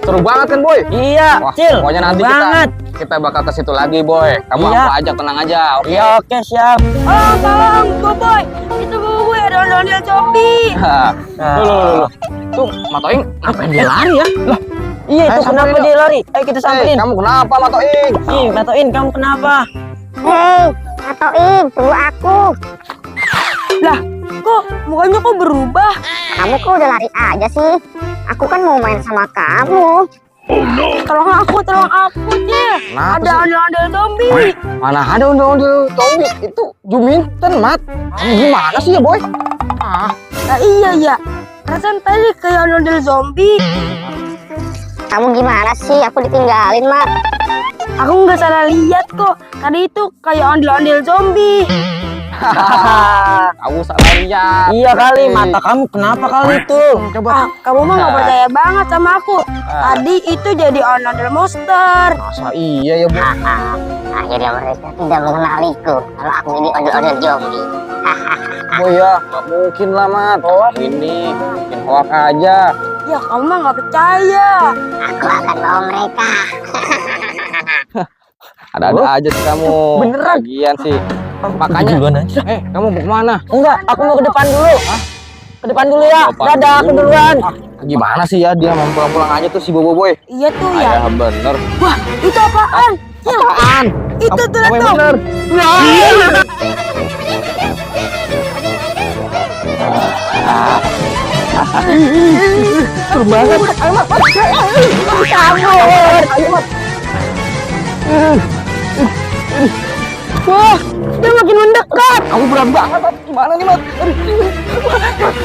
Seru banget kan, Boy? Iya, Wah, Cil. pokoknya nanti banget. kita bakal ke situ lagi, Boy. Kamu Iya. aku ajak, tenang aja. Oke. Iya, oke, siap. Bang, Boy, itu gue ada ondel zombie. Loh. Tuh, Matoing ngapain dia lari ya? Lah, Iya, itu samperin kenapa yuk. dia lari? Ayo kita samperin. kamu kenapa, Matoing? Ih, Matoin, kamu kenapa? Hei, Matoin, tunggu aku. Lah, kok mukanya kok berubah? Kamu kok udah lari aja sih? Aku kan mau main sama kamu. Tolong aku, Cil. Kenapa Ada sih? ondel zombie. Mana ada ondel-ondel zombie? Itu Juminten, Mat. Kamu gimana sih ya, Boy? Nah, iya. Perasaan tadi kayak ondel zombie. Kamu gimana sih? Aku ditinggalin, Mat. Aku nggak salah lihat kok. Tadi itu kayak ondel zombie. Kamu salah lihat. Iya kali, mata kamu kenapa kali itu? Coba. Kamu mah nggak percaya banget sama aku. Tadi itu jadi ondel monster. Masa iya ya, Boy? Akhirnya mereka tidak mengenaliku. Kalau aku ini ondel-ondel zombie. Boy ya, nggak mungkin lah, Mat. Ini mungkin hoax aja. Ya kamu mah nggak percaya. Aku akan bawa mereka. Ada-ada aja sih kamu. Beneran? Lagian sih. Makanya. Duluan aja. Kamu mau kemana? Enggak, aku mau ke depan dulu. Ke depan dulu ya. Depan Dadah, aku dulu. duluan. Gimana sih ya dia mau pulang aja tuh si Bobo Boy? Iya tuh ya. Ayah bener. Wah, itu apaan? Apaan? Itu tuh Kamu yang tuh. bener. Seru banget. Ayo, Mat. Ayo, Mat. Wah, dia makin mendekat. Kamu berat banget, Mat. Gimana nih, Mat?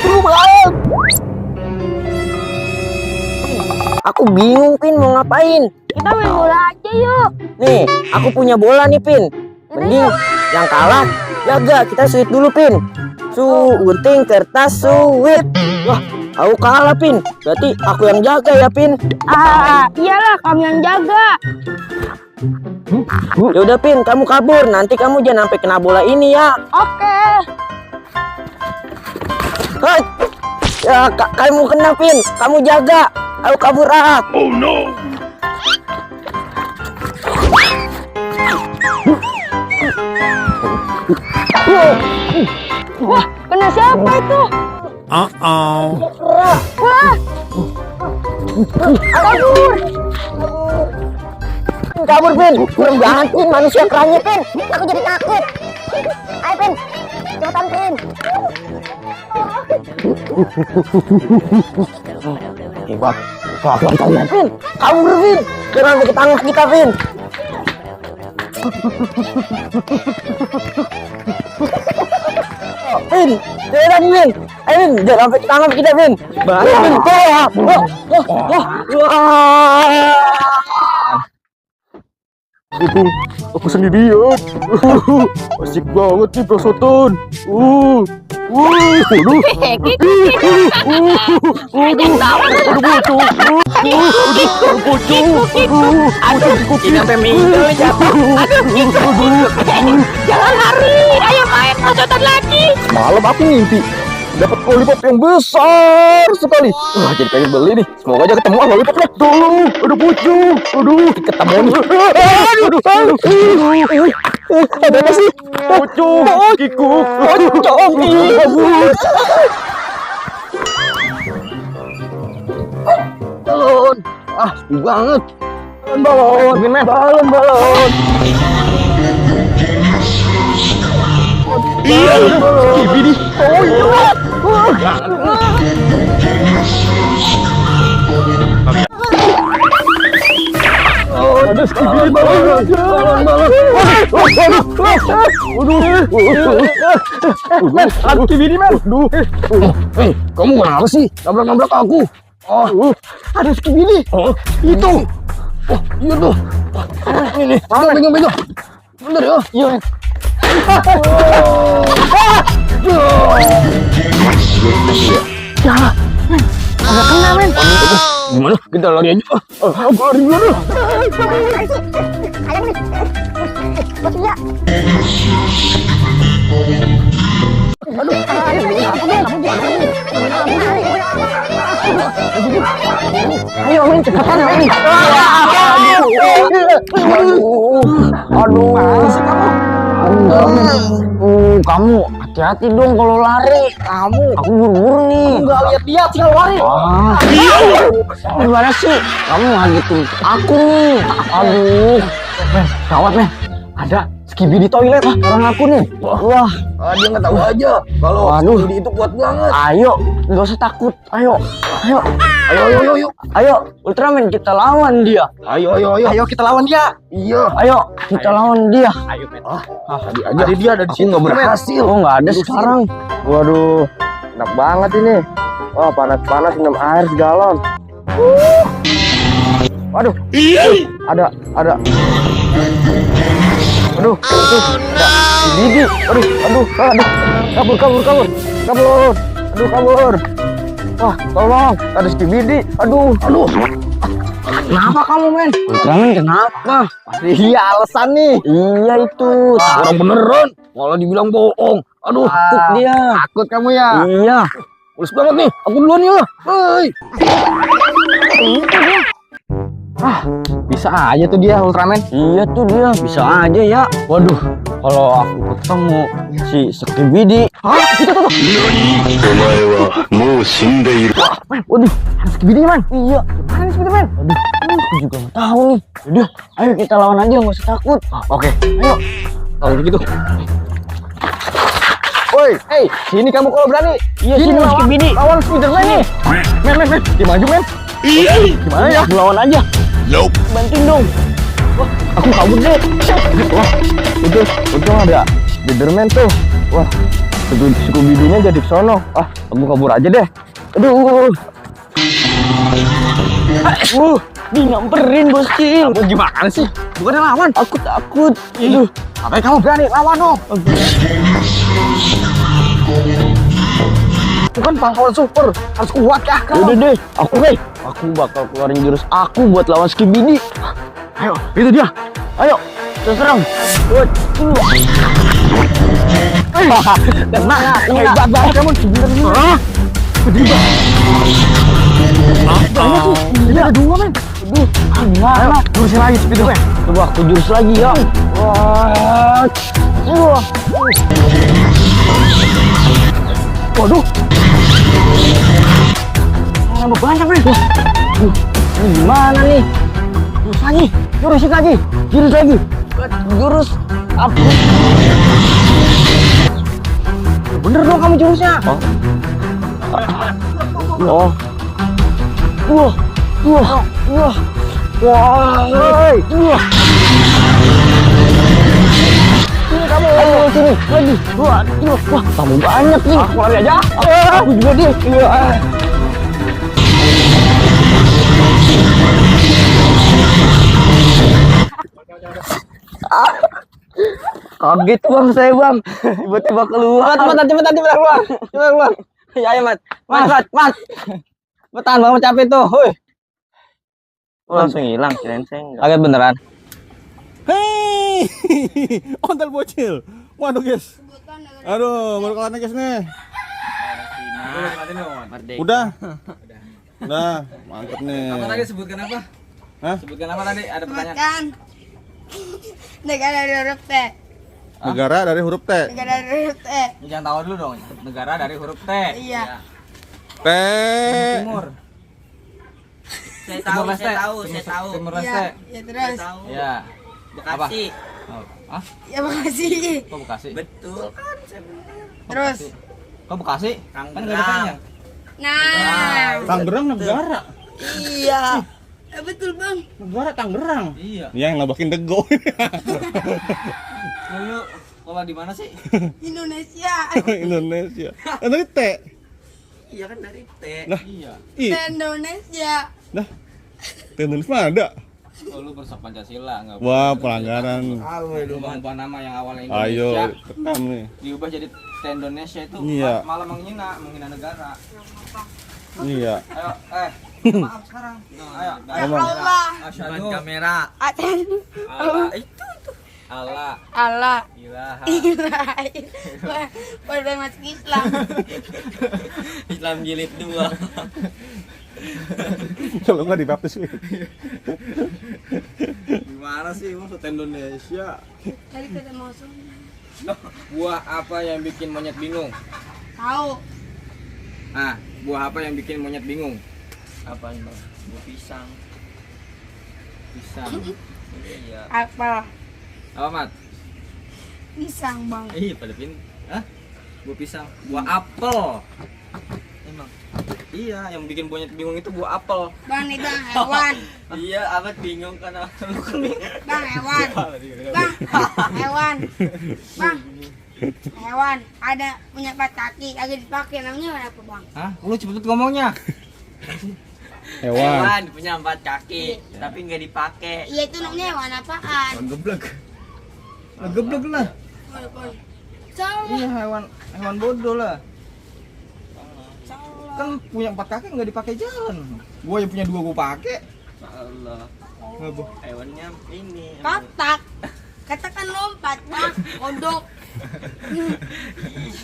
Seru banget. Aku bingung, Pin, mau ngapain? Kita main bola aja yuk. Nih, aku punya bola nih, Pin. Mending yang kalah jaga. Kita suit dulu, Pin. Gunting, kertas, suit. Wah, aku kalah, Pin. Berarti aku yang jaga ya, Pin. Iyalah kamu yang jaga. Ya udah, Pin, kamu kabur. Nanti kamu jangan sampai kena bola ini ya. Oke. Hei. Ya, kamu kena, Pin. Kamu jaga. Aku kabur ah. Wah, kena siapa itu? Wah. Kabur. Kabur, Pin. Jangan, Pin. Manusia kerannya, Pin. Aku jadi takut. Ayo, Pin. Cepetan, Pin. Hebat. Kelakuan kalian, Pin. Kabur, Pin. Jangan sampai ke tangan kita, Pin. Pin, jangan, Pin. Ayo, Pin. Jangan sampai ke tangan kita, Pin. Bahaya, Pin. Aku sendirian. Asik banget nih pesoton. Waduh. Jangan lari. Ayo main pesotan lagi. Malam aku mimpi dapat lollipop yang besar sekali. Jadi pengen beli nih. Semoga aja ketemu lollipopnya. Tuh, ada pocong. Aduh, ketemu. Ada apa sih? Pocong, kikuk, pocong. Balon. Sepi banget. Balon. Iya, ini. Oh iya. Ada skibidi balon. Aduh, skibidi, men. Kamu kenapa sih? Nabrak aku. Ada skibidi. Itu. Iya tuh. Ini. Pegang. Bener ya? Iya. Nggak kena, men. Gimana? Kita lari aja. Aku lari dulu. Kalian nih. Bosnya. Aduh, kamu gimana? Ayo men, cepetan men. Aduh. Kamu hati-hati dong kalau lari. Aku buru-buru nih. Enggak lihat dia tinggal lari. Gimana sih? Kamu ngagetin aku nih. Aduh. Gawat men. Ada Skibi di toilet orang aku nih. Wah. Dia nggak tahu aja kalau Skibi itu kuat banget. Ayo, nggak usah takut. Ayo. Ayo, Ultraman kita lawan dia. Ayo kita lawan dia. Iya. Ayo, kita lawan dia. Ayo, men. Tadi aja. Tadi dia ada di sini nggak berhasil. Oh, nggak ada sekarang. Waduh, enak banget ini. Wah, panas-panas minum air segalon. Waduh. Ada. Aduh, itu ada Didi. Aduh. Kabur. Kabur. Wah, tolong. Ada Skibidi. Aduh. Kenapa kamu, men? Ultraman kenapa? Iya, alasan nih. Iya itu. Orang beneran. Malah dibilang bohong. Aduh, Takut dia. takut kamu ya. Iya. Ulus banget nih. Aku duluan ya. Hei. Bisa aja tuh dia Ultraman. Iya tuh dia. Bisa aja ya. Waduh, kalau aku ketemu si Skibidi. Itu tuh. Waduh, ada Skibidi man. Iya. Mana Spiderman? Aduh, aku juga nggak tahu nih. Udah, ayo kita lawan aja, nggak usah takut. Oke. Ayo. Kalau begitu. Woi, sini kamu kalau berani. Iya, Sini sini lawan- Skibidi. Lawan Spiderman nih. Men. Dia maju, men. Gimana ya? Aku lawan aja. Bantuin dong. Wah, aku kabur deh. Wah, itu untung ada Spiderman tuh. Wah, Scooby-Doo-nya jadi sono. Aku kabur aja deh. Aduh. Dinyamperin bocil. Kamu gimana sih? Bukannya lawan. Aku takut. Aduh, sampai kamu berani lawan dong. Itu kan pahlawan super, harus kuat ya. Udah deh, aku bakal keluarin jurus aku buat lawan Skibidi. Ayo, itu dia. Ayo, kita serang. Kena. Hebat banget kamu sebenarnya. Gede banget. Banyak sih. Ini ada dua, men. Ayo, terusin lagi Spiderman. Coba aku jurus lagi ya. Waduh. Nambah banyak nih. Ini gimana nih? Jurusin lagi. Jurus apa? Bener dong kamu jurusnya. Wah. Sini kamu. Ayo sini. Lagi. Wah, kamu banyak nih. Aku lari aja. Aku juga deh. Kaget bang saya bang, tiba-tiba keluar. Cepetan keluar. Ya ayo mat. Betan bang capek tuh. Hoi. Langsung hilang kirain saya enggak. Kaget beneran. Hei, ontal bocil. Waduh guys. Aduh, baru kelar nih guys nih. Udah, mantep nih. Apa tadi sebutkan apa? Hah? Sebutkan apa tadi? Ada pertanyaan. Makan. Negara dari huruf T. Negara dari huruf T. Negara dari huruf T. Jangan tahu dulu dong. Negara dari huruf T. Iya. T. Timur. Saya Timur tahu, Leste. saya tahu, saya tahu. Timur Iya. Leste. Ya terus. Tahu. Ya. Bekasi. Oh. Hah? Ya makasih. Kok Bekasi? Betul kan? Saya benar. Terus. Kok Bekasi? Kan enggak ada panjang. Nah. Tangerang negara. Iya. Betul bang. Negara Tangerang. Iya. Iya, yang nabakin dego. Dulu sekolah di mana sih? Indonesia. Indonesia. Dari T. Iya kan dari T. Nah, Iya. I. Indonesia. Nah, T Indonesia mah ada. Oh, lu bersama Pancasila enggak? Wah, pelanggaran. Lu ubah nama yang awalnya Ayo, Indonesia rekam nih. diubah jadi T Indonesia itu Iya. malah menghina negara. Iya. Ayo, maaf sekarang. Ayo, Allah. Asyhadu Kamera. Aten. Allah itu Allah Allah. ilaha Ilahi. Pada masuk Islam. Islam jilid 2. Kalau nggak dibaptis. Gimana sih maksud Indonesia? Tadi kata masuk. Buah apa yang bikin monyet bingung? Tahu. Ah, buah apa yang bikin monyet bingung? Apa ini bang? Buah pisang. Pisang. Iya. Apa? Apa, Mat? Pisang bang. Pada pin. Hah? Buah pisang. Buah apel. Emang. Iya, yang bikin monyet bingung itu buah apel. Bang nih bang hewan. Iya, amat bingung karena lu kan bingung. Bang hewan. Bang hewan. Bang hewan ada punya 4 kaki agak dipakai namanya apa bang? Hah? Lu cepet ngomongnya. Hewan. Punya 4 kaki, tapi nggak dipakai. Iya itu namanya hewan apaan? Geblek. Geblek lah. Apa? Salah. Iya, hewan bodoh lah. Kan punya 4 kaki nggak dipakai jalan. Gua yang punya 2 gua pakai. Allah. Ngapa? Hewannya ini. Katak. Katakan lompat bang. Kodok.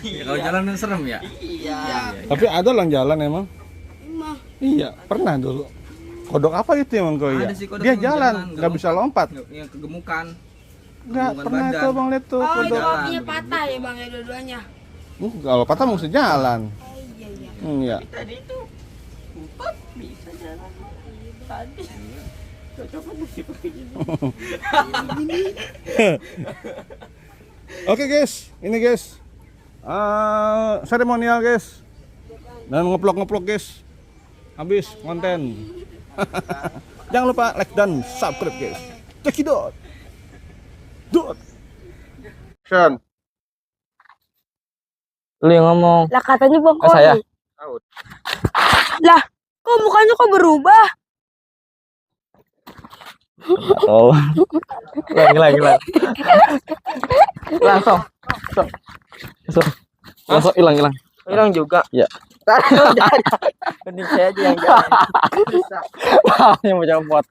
Kalau jalan serem ya? Iya. Tapi ada orang jalan emang. Emang. Iya, pernah dulu. Kodok apa itu emang kau ya? Ada sih kodok Dia yang jalan, jalan, nggak bisa lompat. Yang kegemukan. Nggak Hubungan pernah badan. tuh bang lihat tuh Oh itu kodok. jalan, kakinya begitu. patah ya bang ya dua-duanya. Kalau patah mesti jalan. Oh iya iya. Iya. Tadi itu 4 bisa jalan. Tadi. Cocok banget sih pakai gini. Oke guys, ini guys. Seremonial guys. Dan ngeplok guys. Habis konten. Jangan lupa like dan subscribe guys. Cekidot. Dot. Sean. Lu yang ngomong. Lah katanya bang Oh, saya. Lah kok mukanya kok berubah? Oh. Lagi. Langsung hilang. Hilang juga. Ya. Mending saya aja yang jalan. Wah, yang mau copot.